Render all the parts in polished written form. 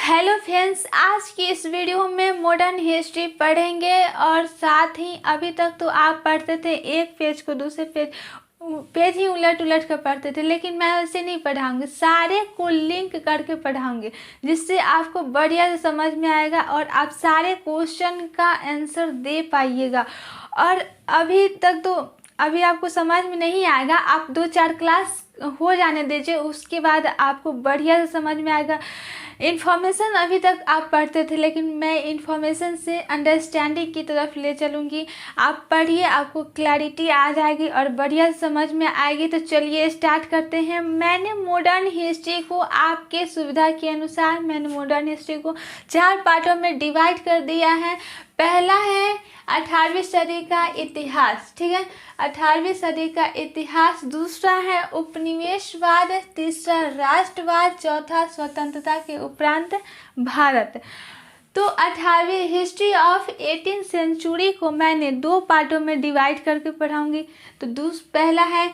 Hello friends, आज की इस वीडियो में मॉडर्न हिस्ट्री पढ़ेंगे और साथ ही अभी तक तो आप पढ़ते थे एक पेज को दूसरे पेज ही उलट उलट कर पढ़ते थे, लेकिन मैं ऐसे नहीं पढ़ाऊंगी, सारे को लिंक करके पढ़ाऊंगी जिससे आपको बढ़िया से समझ में आएगा और आप सारे क्वेश्चन का आंसर दे पाइएगा। और अभी आपको समझ में नहीं आएगा, आप 2-4 क्लास हो जाने दीजिए, उसके बाद आपको बढ़िया से समझ में आएगा। इन्फॉर्मेशन अभी तक आप पढ़ते थे, लेकिन मैं इन्फॉर्मेशन से अंडरस्टैंडिंग की तरफ ले चलूँगी। आप पढ़िए, आपको क्लैरिटी आ जाएगी और बढ़िया समझ में आएगी। तो चलिए स्टार्ट करते हैं। मैंने मॉडर्न हिस्ट्री को आपके सुविधा के अनुसार 4 पार्टों में डिवाइड कर दिया है। पहला है 18वीं सदी का इतिहास, ठीक है, 18वीं सदी का इतिहास। दूसरा है उपनिवेशवाद, तीसरा राष्ट्रवाद, चौथा स्वतंत्रता के उपरांत भारत। तो 18वीं हिस्ट्री ऑफ 18th सेंचुरी को मैंने 2 पार्टों में डिवाइड करके पढ़ाऊंगी। तो पहला है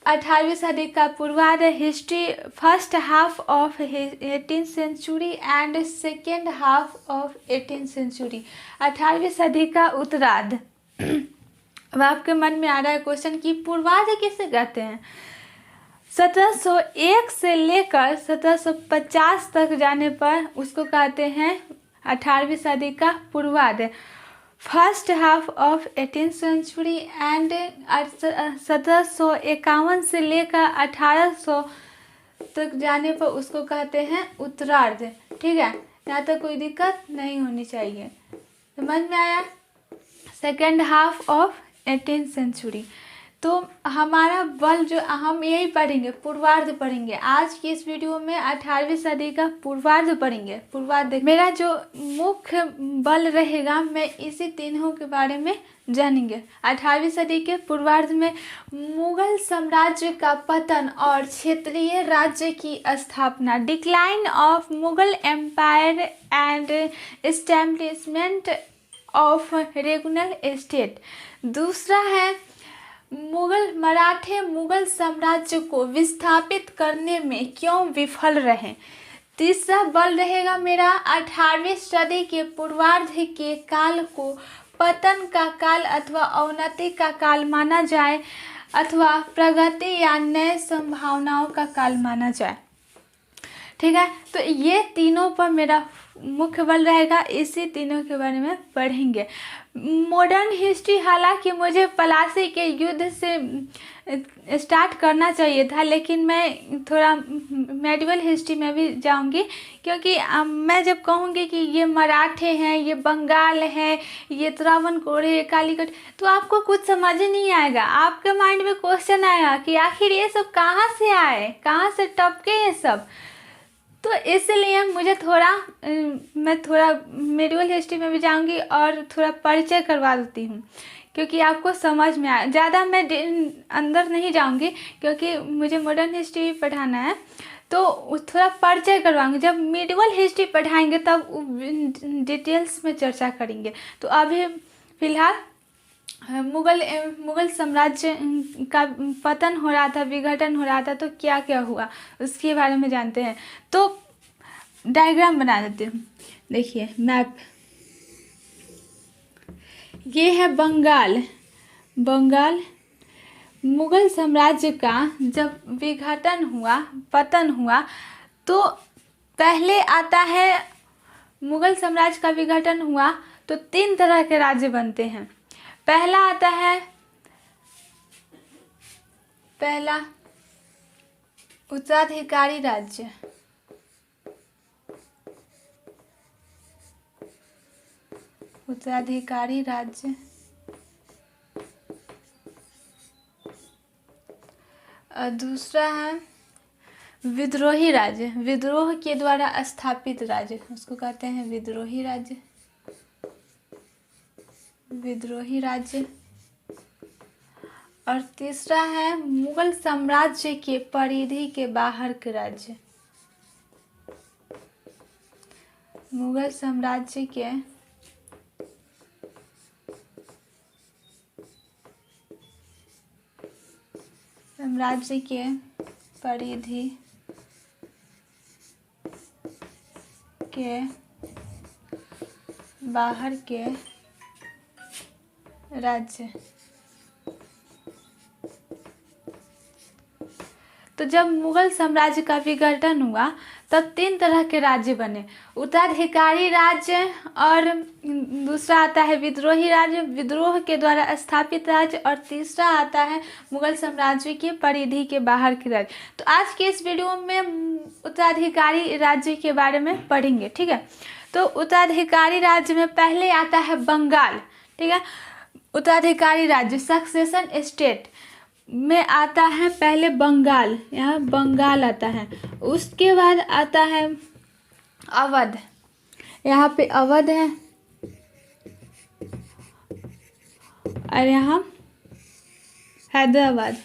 18वीं सदी का पूर्वार्ध, history first half of 18th century and second half of 18th century, 18वीं सदी का उत्तरार्ध। अब आपके मन में आ रहा है क्वेश्चन कि पूर्वार्ध किसे कहते हैं? 1701 से लेकर 1750 तक जाने पर उसको कहते हैं 18वीं सदी का पूर्वार्ध, first half of 18th century and 1751 से लेकर 1800 तक जाने पर उसको कहते हैं उत्तरार्ध। ठीक है, यहाँ तक कोई दिक्कत नहीं होनी चाहिए। समझ में आया? Second half of 18th century. तो हमारा बल जो हम यही पढ़ेंगे, पूर्वार्ध पढ़ेंगे। आज की इस वीडियो में 18वीं सदी का पूर्वार्ध पढ़ेंगे। पूर्वार्ध मेरा जो मुख्य बल रहेगा, मैं इसी तीनों के बारे में जानेंगे। 18वीं सदी के पूर्वार्ध में मुगल साम्राज्य का पतन और क्षेत्रीय राज्य की स्थापना, decline of Mughal empire and establishment of regular state. दूसरा है मराठे मुगल साम्राज्य को विस्थापित करने में क्यों विफल रहे। तीसरा बल रहेगा मेरा 18वीं सदी के पूर्वार्ध के काल को पतन का काल अथवा अवनति का काल माना जाए अथवा प्रगति या नए संभावनाओं का काल माना जाए। ठीक है, तो ये तीनों पर मेरा मुख्य बल रहेगा, इसी तीनों के बारे में पढ़ेंगे। मॉडर्न हिस्ट्री हालांकि मुझे पलासी के युद्ध से स्टार्ट करना चाहिए था, लेकिन मैं थोड़ा मेडिवल हिस्ट्री में भी जाऊंगी, क्योंकि मैं जब कहूँगी कि ये मराठे हैं, ये बंगाल है, ये त्रावणकोर है, ये कालीकट, तो आपको कुछ समझ ही नहीं आएगा। आपके माइंड में क्वेश्चन आएगा कि आखिर ये सब कहाँ से आए, कहाँ से टपके ये सब। तो इसलिए मैं थोड़ा मेडिवल हिस्ट्री में भी जाऊंगी और थोड़ा परिचय करवा देती हूँ, क्योंकि आपको समझ में आए। ज़्यादा मैं अंदर नहीं जाऊंगी, क्योंकि मुझे मॉडर्न हिस्ट्री भी पढ़ाना है, तो थोड़ा परिचय करवाऊंगी। जब मेडिवल हिस्ट्री पढ़ाएंगे तब डिटेल्स में चर्चा करेंगे। तो अभी फ़िलहाल मुगल साम्राज्य का पतन हो रहा था, विघटन हो रहा था, तो क्या क्या हुआ उसके बारे में जानते हैं। तो डायग्राम बना देते हैं। देखिए मैप, ये है बंगाल। मुगल साम्राज्य का जब विघटन हुआ, पतन हुआ, तो पहले आता है मुगल साम्राज्य का विघटन हुआ तो 3 तरह के राज्य बनते हैं। पहला आता है उत्तराधिकारी राज्य, और दूसरा है विद्रोही राज्य, विद्रोह के द्वारा स्थापित राज्य, उसको कहते हैं विद्रोही राज्य। और तीसरा है मुगल साम्राज्य के परिधि के बाहर के राज्य, मुगल साम्राज्य के परिधि के राज्य। तो जब मुगल साम्राज्य का विघटन हुआ तब 3 तरह के राज्य बने, उत्तराधिकारी राज्य, और दूसरा आता है विद्रोही राज्य, विद्रोह के द्वारा स्थापित राज्य, और तीसरा आता है मुगल साम्राज्य के परिधि के बाहर के राज्य। तो आज के इस वीडियो में उत्तराधिकारी राज्य के बारे में पढ़ेंगे, ठीक है। तो उत्तराधिकारी राज्य में पहले आता है बंगाल, ठीक है। उत्तराधिकारी राज्य सक्सेशन स्टेट में आता है पहले बंगाल, यहाँ बंगाल आता है। उसके बाद आता है अवध, यहाँ पे अवध है, और यहाँ हैदराबाद।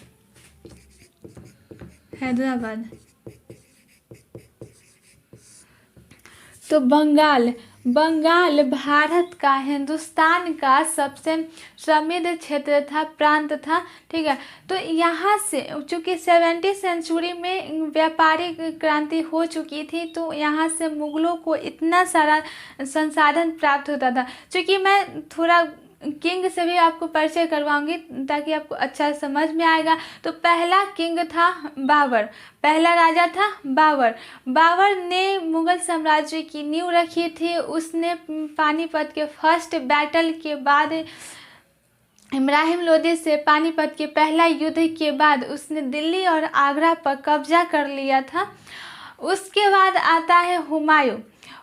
तो बंगाल भारत का, हिंदुस्तान का सबसे समृद्ध क्षेत्र था, प्रांत था, ठीक है। तो यहाँ से चूँकि 70वीं सेंचुरी में व्यापारिक क्रांति हो चुकी थी, तो यहाँ से मुगलों को इतना सारा संसाधन प्राप्त होता था। चूँकि मैं थोड़ा किंग से भी आपको परिचय करवाऊंगी ताकि आपको अच्छा समझ में आएगा। तो पहला किंग था बाबर, पहला राजा था बाबर। बाबर ने मुगल साम्राज्य की नींव रखी थी। उसने पानीपत के फर्स्ट बैटल के बाद, इब्राहिम लोदी से पानीपत के पहला युद्ध के बाद उसने दिल्ली और आगरा पर कब्जा कर लिया था। उसके बाद आता है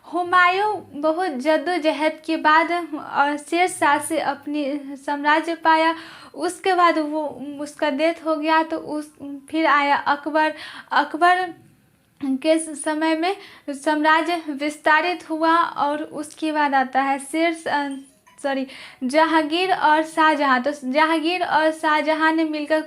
हुमायूं बहुत जद्दोजहद के बाद और शेरशाह से अपनी साम्राज्य पाया। उसके बाद वो उसका डेथ हो गया, तो फिर आया अकबर के समय में साम्राज्य विस्तारित हुआ। और उसके बाद आता है जहांगीर और शाहजहां। तो जहांगीर और शाहजहां ने मिलकर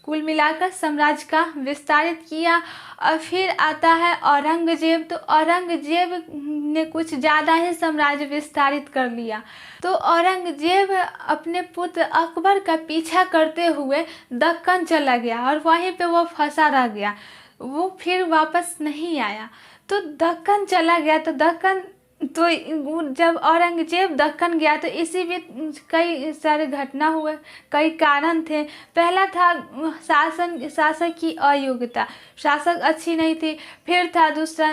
कुल मिलाकर साम्राज्य का विस्तारित किया। और फिर आता है औरंगजेब। तो औरंगजेब ने कुछ ज़्यादा ही साम्राज्य विस्तारित कर लिया। तो औरंगजेब अपने पुत्र अकबर का पीछा करते हुए दक्कन चला गया और वहीं पे वो फंसा रह गया, वो फिर वापस नहीं आया। तो दक्कन चला गया, तो जब औरंगजेब दक्कन गया तो इसी बीच कई सारे घटना हुए, कई कारण थे। पहला था शासक की अयोग्यता, शासक अच्छी नहीं थी। फिर था दूसरा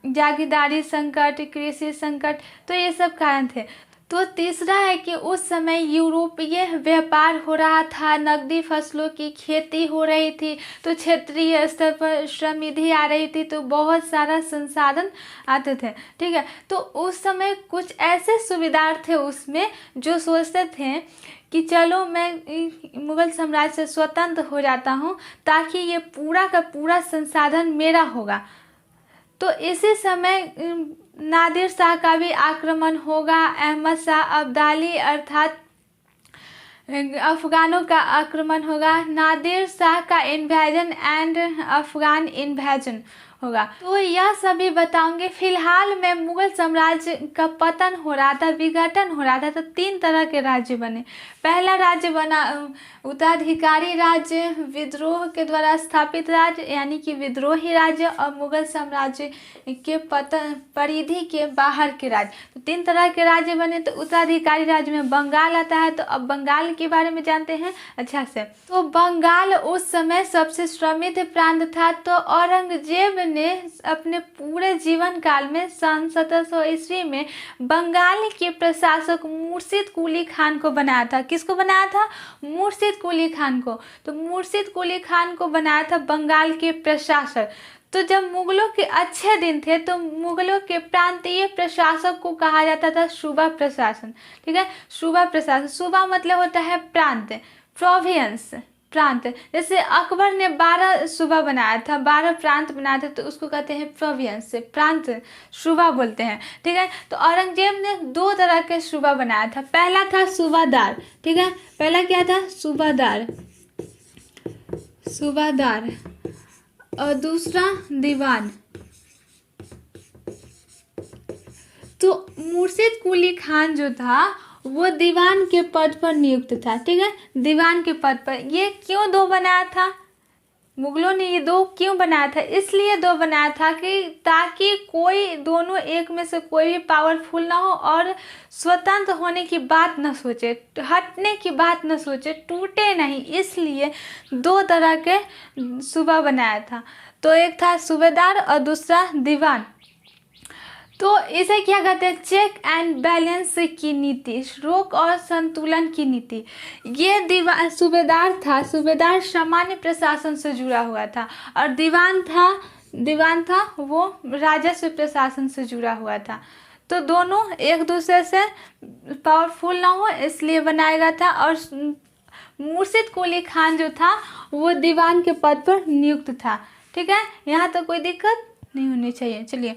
जागीरदारी संकट, कृषि संकट, तो ये सब कारण थे। तो तीसरा है कि उस समय यूरोपीय व्यापार हो रहा था, नकदी फसलों की खेती हो रही थी, तो क्षेत्रीय स्तर पर समृद्धि आ रही थी, तो बहुत सारा संसाधन आते थे, ठीक है। तो उस समय कुछ ऐसे सूबेदार थे उसमें जो सोचते थे कि चलो मैं मुगल साम्राज्य से स्वतंत्र हो जाता हूँ ताकि ये पूरा का पूरा संसाधन मेरा होगा। तो इसी समय नादिर शाह का भी आक्रमण होगा। अहमद शाह अब्दाली अर्थात अफगानों का आक्रमण होगा। नादिर शाह का इन्वेजन एंड अफगान इन्वेजन होगा। तो यह सभी बताऊंगे। फिलहाल में मुगल साम्राज्य का पतन हो रहा था, विघटन हो रहा था, तो 3 तरह के राज्य बने। पहला राज्य बना उत्तराधिकारी राज्य, विद्रोह के द्वारा स्थापित राज्य यानी कि विद्रोही राज्य, और मुगल साम्राज्य के पतन परिधि के बाहर के राज्य। तो 3 तरह के राज्य बने। तो उत्तराधिकारी राज्य में बंगाल आता है। तो अब बंगाल के बारे में जानते हैं अच्छा से। तो बंगाल उस समय सबसे समृद्ध प्रांत था। तो औरंगजेब ने अपने पूरे जीवन काल में सन 1700 ईस्वी में बंगाल के प्रशासक मुर्शिद कुली खान को बनाया था। किसको बनाया था? मुर्शिद कुली खान को। तो मुर्शिद कुली खान को बनाया था बंगाल के प्रशासक। तो जब मुगलों के अच्छे दिन थे तो मुगलों के प्रांतीय प्रशासक को कहा जाता था सूबा प्रशासन, ठीक है। सूबा प्रशासन, सूबा मतलब होता है प्रांत, प्रोविंस, प्रांत। जैसे अकबर ने 12 सूबा बनाया था, 12 प्रांत बनाया था, तो उसको कहते हैं प्रोविंस, प्रांत, सूबा बोलते हैं, ठीक है। तो औरंगजेब ने 2 तरह के सूबा बनाया था। पहला था सूबादार, ठीक है। पहला क्या था? सूबादार, और दूसरा दीवान। तो मुर्शिद कुली खान जो था वो दीवान के पद पर नियुक्त था, ठीक है, दीवान के पद पर। ये क्यों 2 बनाया था? मुगलों ने ये 2 क्यों बनाया था? इसलिए 2 बनाया था कि ताकि कोई दोनों एक में से कोई भी पावरफुल ना हो और स्वतंत्र होने की बात न सोचे, हटने की बात न सोचे, टूटे नहीं, इसलिए 2 तरह के सूबा बनाया था। तो एक था सूबेदार और दूसरा दीवान। तो इसे क्या कहते हैं? चेक एंड बैलेंस की नीति, रोक और संतुलन की नीति। ये सूबेदार था, सूबेदार सामान्य प्रशासन से जुड़ा हुआ था, और दीवान था वो राजस्व प्रशासन से जुड़ा हुआ था। तो दोनों एक दूसरे से पावरफुल ना हो इसलिए बनाया गया था। और मुर्शिद कुली खान जो था वो दीवान के पद पर नियुक्त था। ठीक है, यहाँ तो कोई दिक्कत नहीं होनी चाहिए। चलिए,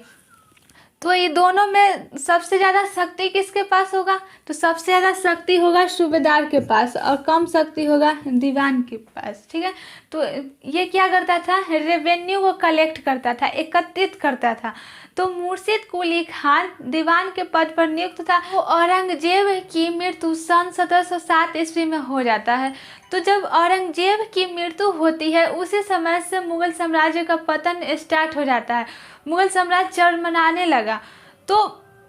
तो ये दोनों में सबसे ज़्यादा शक्ति किसके पास होगा? तो सबसे ज़्यादा शक्ति होगा सूबेदार के पास और कम शक्ति होगा दीवान के पास। ठीक है, तो ये क्या करता था? रेवेन्यू को कलेक्ट करता था, एकत्रित करता था। तो मुर्शिद कुली खान दीवान के पद पर नियुक्त था। वो औरंगजेब की मृत्यु सन 1707 ईस्वी में हो जाता है। तो जब औरंगजेब की मृत्यु होती है उसी समय से मुगल साम्राज्य का पतन स्टार्ट हो जाता है, मुगल साम्राज्य चरमराने लगा। तो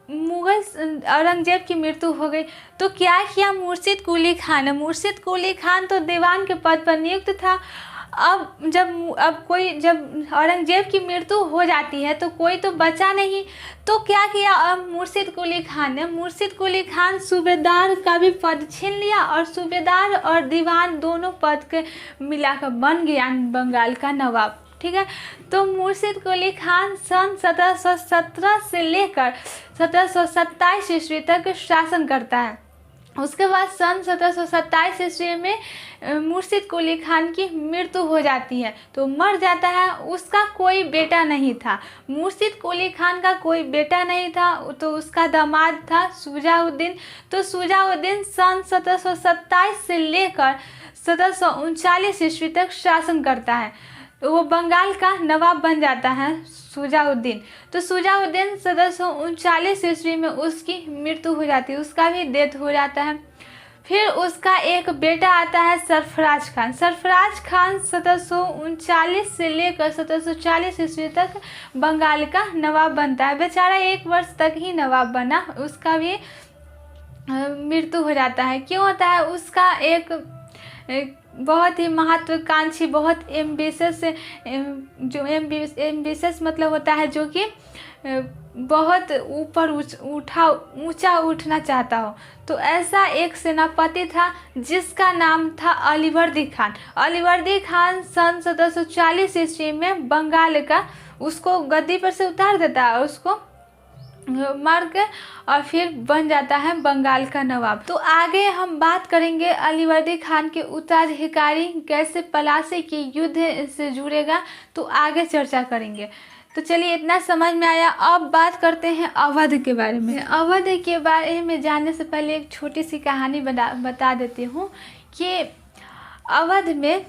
औरंगजेब की मृत्यु हो गई तो क्या किया मुर्शिद कुली खान? मुर्शिद कुली खान तो दीवान के पद पर नियुक्त था। जब औरंगजेब की मृत्यु हो जाती है तो कोई तो बचा नहीं। तो क्या किया अब मुर्शिद कुली खान ने? मुर्शिद कुली खान सूबेदार का भी पद छीन लिया और सूबेदार और दीवान दोनों पद के मिलाकर बन गया बंगाल का नवाब। ठीक है, तो मुर्शिद कुली खान सन 1717 से लेकर 1727 ईस्वी तक शासन करता है। उसके बाद सन 1727 ईस्वी में मुर्शिद कुली खान की मृत्यु हो जाती है, तो मर जाता है। उसका कोई बेटा नहीं था, मुर्शिद कुली खान का कोई बेटा नहीं था, तो उसका दामाद था शुजाउद्दीन। तो शुजाउद्दीन सन 1727 से लेकर 1739 ईस्वी तक शासन करता है। तो वो बंगाल का नवाब बन जाता है शुजाउद्दीन। तो शुजाउद्दीन 1739 ईस्वी में उसकी मृत्यु हो जाती है, उसका भी डेथ हो जाता है। फिर उसका एक बेटा आता है सरफराज खान। सरफराज खान 1739 से लेकर 1740 ईस्वी तक बंगाल का नवाब बनता है। बेचारा 1 वर्ष तक ही नवाब बना, उसका भी मृत्यु हो जाता है। क्यों होता है? उसका एक बहुत ही महत्वाकांक्षी, बहुत एम्बिशियस, जो एम्बिशियस मतलब होता है जो कि बहुत ऊपर ऊंचा उठना चाहता हो। तो ऐसा एक सेनापति था जिसका नाम था अलीवर्दी खान। अलीवर्दी खान सन 1740 ईस्वी में बंगाल का उसको गद्दी पर से उतार देता है, उसको मार के, और फिर बन जाता है बंगाल का नवाब। तो आगे हम बात करेंगे अलीवर्दी खान के उत्तराधिकारी कैसे पलासी के युद्ध से जुड़ेगा, तो आगे चर्चा करेंगे। तो चलिए, इतना समझ में आया। अब बात करते हैं अवध के बारे में। अवध के बारे में जानने से पहले एक छोटी सी कहानी बता देती हूँ कि अवध में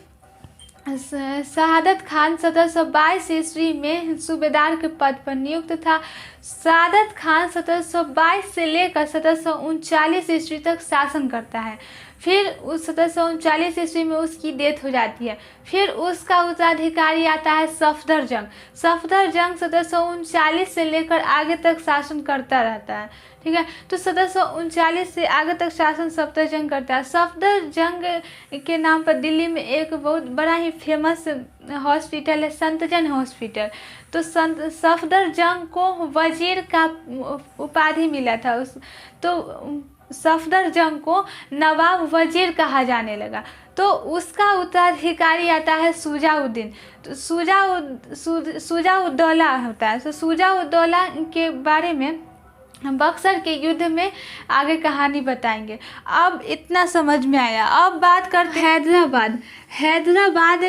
शहादत खान 1722 ईस्वी में सूबेदार के पद पर नियुक्त था। शहादत खान 1722 से लेकर 1739 ईस्वी तक शासन करता है। फिर उस 1739 ईस्वी में उसकी डेथ हो जाती है। फिर उसका उत्तराधिकारी आता है सफदर जंग। सफदर जंग 1739 से लेकर आगे तक शासन करता रहता है। ठीक है, तो 1739 से आगे तक शासन सफदर जंग करता है। सफदर जंग के नाम पर दिल्ली में एक बहुत बड़ा ही फेमस हॉस्पिटल है, संतजन हॉस्पिटल। तो सफदर जंग को वजीर का उपाधि मिला था। तो सफदर जंग को नवाब वजीर कहा जाने लगा। तो उसका उत्तराधिकारी आता है शुजाउद्दीन। तो शुजाउद्दौला होता है। तो शुजाउद्दौला के बारे में हम बक्सर के युद्ध में आगे कहानी बताएंगे। अब इतना समझ में आया। अब बात करते हैं हैदराबाद। हैदराबाद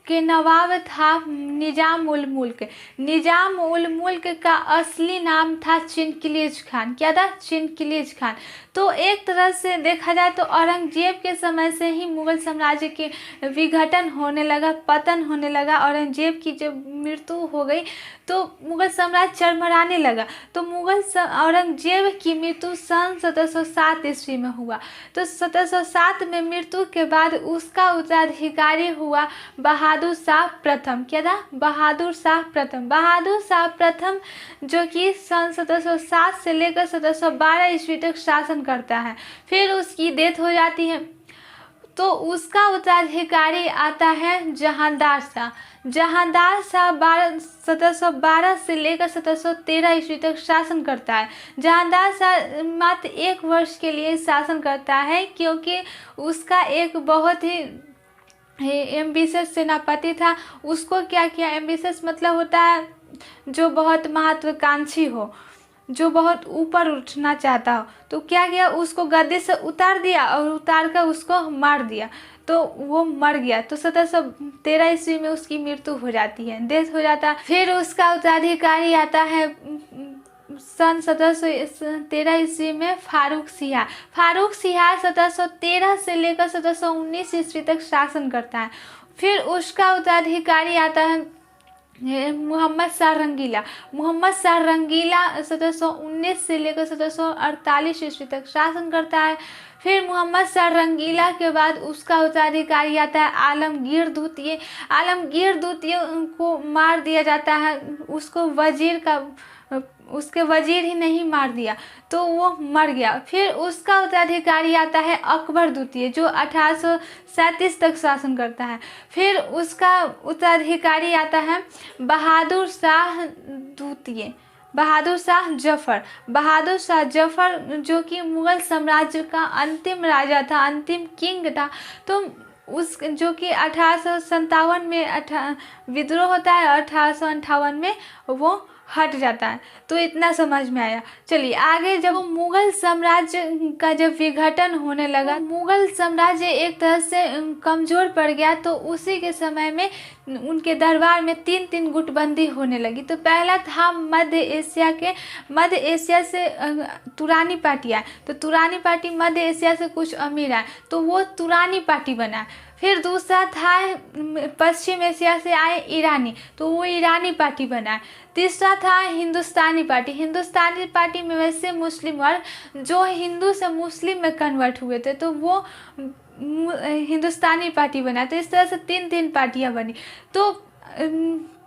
के नवाब था निजाम उल मुल्क। निजाम उल मुल्क का असली नाम था चिनकिलीज खान। क्या था? चिनकिलीज खान। तो एक तरह से देखा जाए तो औरंगजेब के समय से ही मुगल साम्राज्य के विघटन होने लगा, पतन होने लगा। औरंगजेब की जब मृत्यु हो गई तो मुगल साम्राज्य चरमराने लगा। तो औरंगजेब की मृत्यु सन 1707 ईस्वी में हुआ। तो 1707 में मृत्यु के बाद उसका उत्तराधिकारी हुआ बहादुर बहादुर शाह प्रथम। क्या था? बहादुर शाह प्रथम। बहादुर शाह प्रथम जो कि सन 1707 से लेकर 1712 ईस्वी तक शासन करता है। फिर उसकी डेथ हो जाती है, तो उसका उत्तराधिकारी आता है जहांदार शाह। जहांदार शाह 1712 से लेकर 1713 ईस्वी तक शासन करता है। जहांदार शाह मात्र 1 वर्ष के लिए शासन करता है, क्योंकि उसका एक बहुत ही एम्बिशियस सेनापति था। उसको क्या किया, एम्बिशियस मतलब होता है जो बहुत महत्वाकांक्षी हो, जो बहुत ऊपर उठना चाहता हो। तो क्या किया, उसको गद्दी से उतार दिया और उतार कर उसको मार दिया, तो वो मर गया। तो 1713 ईस्वी में उसकी मृत्यु हो जाती है, डेथ हो जाता है। फिर उसका उत्तराधिकारी आता है सन 1713 ईस्वी में फारूक सियार। फारूक सियार 1713 से लेकर 1719 ईस्वी तक शासन करता है। फिर उसका उत्तराधिकारी आता है मोहम्मद शाह रंगीला। मोहम्मद शाह रंगीला 1719 से लेकर 1748 ईस्वी तक शासन करता है। फिर मोहम्मद शाह रंगीला के बाद उसका उत्तराधिकारी आता है आलमगीर द्वितीय। आलमगीर द्वितीय को मार दिया जाता है, उसको उसके वजीर ही नहीं मार दिया, तो वो मर गया। फिर उसका उत्तराधिकारी आता है अकबर द्वितीय, जो 1837 तक शासन करता है। फिर उसका उत्तराधिकारी आता है बहादुर शाह द्वितीय, बहादुर शाह जफर। बहादुर शाह जफर जो कि मुगल साम्राज्य का अंतिम राजा था, अंतिम किंग था। तो उस जो कि 1857 में विद्रोह होता है, 1858 में वो हट जाता है। तो इतना समझ में आया। चलिए आगे, जब मुगल साम्राज्य का जब विघटन होने लगा, मुगल साम्राज्य एक तरह से कमज़ोर पड़ गया, तो उसी के समय में उनके दरबार में 3 गुटबंदी होने लगी। तो पहला था मध्य एशिया से तुरानी पार्टी आए, तो तुरानी पार्टी मध्य एशिया से कुछ अमीर आए, तो वो तुरानी पार्टी बना। फिर दूसरा था पश्चिम एशिया से आए ईरानी, तो वो ईरानी पार्टी बनाए। तीसरा था हिंदुस्तानी पार्टी। हिंदुस्तानी पार्टी में वैसे मुस्लिम वर्ग जो हिंदू से मुस्लिम में कन्वर्ट हुए थे, तो वो हिंदुस्तानी पार्टी बना। तो इस तरह से 3 पार्टियां बनी। तो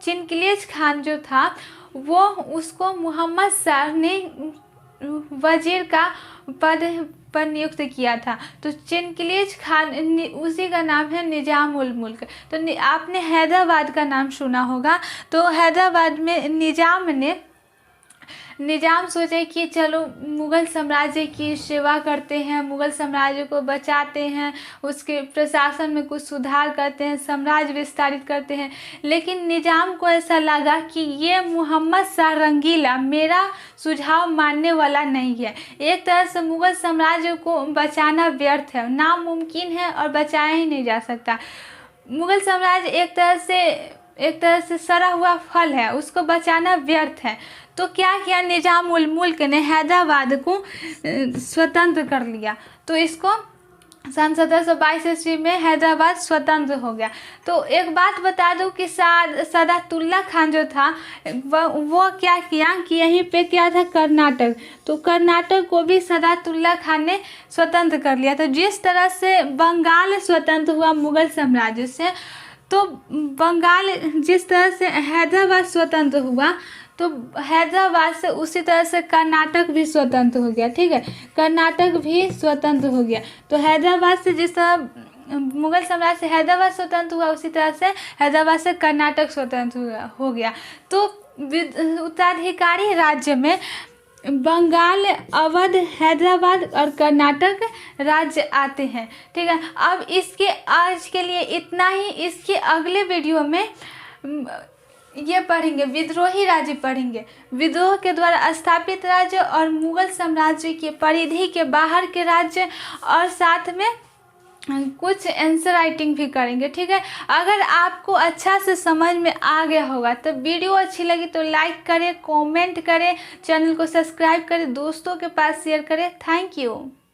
चिनकिलिज खान जो था वो उसको मोहम्मद शाह ने वजीर का पद पर नियुक्त किया था। तो चिनकिलिज खान उसी का नाम है निजाम उल मुल्क। तो आपने हैदराबाद का नाम सुना होगा। तो हैदराबाद में निजाम सोचे कि चलो मुग़ल साम्राज्य की सेवा करते हैं, मुग़ल साम्राज्य को बचाते हैं, उसके प्रशासन में कुछ सुधार करते हैं, साम्राज्य विस्तारित करते हैं। लेकिन निजाम को ऐसा लगा कि ये मोहम्मद शाह रंगीला मेरा सुझाव मानने वाला नहीं है। एक तरह से मुग़ल साम्राज्य को बचाना व्यर्थ है, नामुमकिन है और बचाया ही नहीं जा सकता। मुग़ल साम्राज्य एक तरह से सड़ा हुआ फल है, उसको बचाना व्यर्थ है। तो क्या किया, निजाम उल मुल्क ने हैदराबाद को स्वतंत्र कर लिया। तो इसको सन 1722 ईस्वी में हैदराबाद स्वतंत्र हो गया। तो एक बात बता दूं कि सादातुल्ला खान जो था वो क्या किया कि यहीं पे क्या था, कर्नाटक। तो कर्नाटक को भी सादातुल्ला खान ने स्वतंत्र कर लिया। तो जिस तरह से बंगाल स्वतंत्र हुआ मुग़ल साम्राज्य से, तो बंगाल जिस तरह से हैदराबाद स्वतंत्र हुआ, तो हैदराबाद से उसी तरह से कर्नाटक भी स्वतंत्र हो गया। ठीक है, कर्नाटक भी स्वतंत्र हो गया। तो हैदराबाद से जिस तरह मुग़ल साम्राज्य से हैदराबाद स्वतंत्र हुआ, उसी तरह से हैदराबाद से कर्नाटक स्वतंत्र हो गया। तो उत्तराधिकारी राज्य में बंगाल, अवध, हैदराबाद और कर्नाटक राज्य आते हैं। ठीक है, अब इसके आज के लिए इतना ही। इसके अगले वीडियो में ये पढ़ेंगे, विद्रोही राज्य पढ़ेंगे, विद्रोह के द्वारा स्थापित राज्य और मुग़ल साम्राज्य के परिधि के बाहर के राज्य, और साथ में कुछ आंसर राइटिंग भी करेंगे। ठीक है, अगर आपको अच्छा से समझ में आ गया होगा तो वीडियो अच्छी लगी तो लाइक करें, कमेंट करें, चैनल को सब्सक्राइब करें, दोस्तों के पास शेयर करें। Thank you.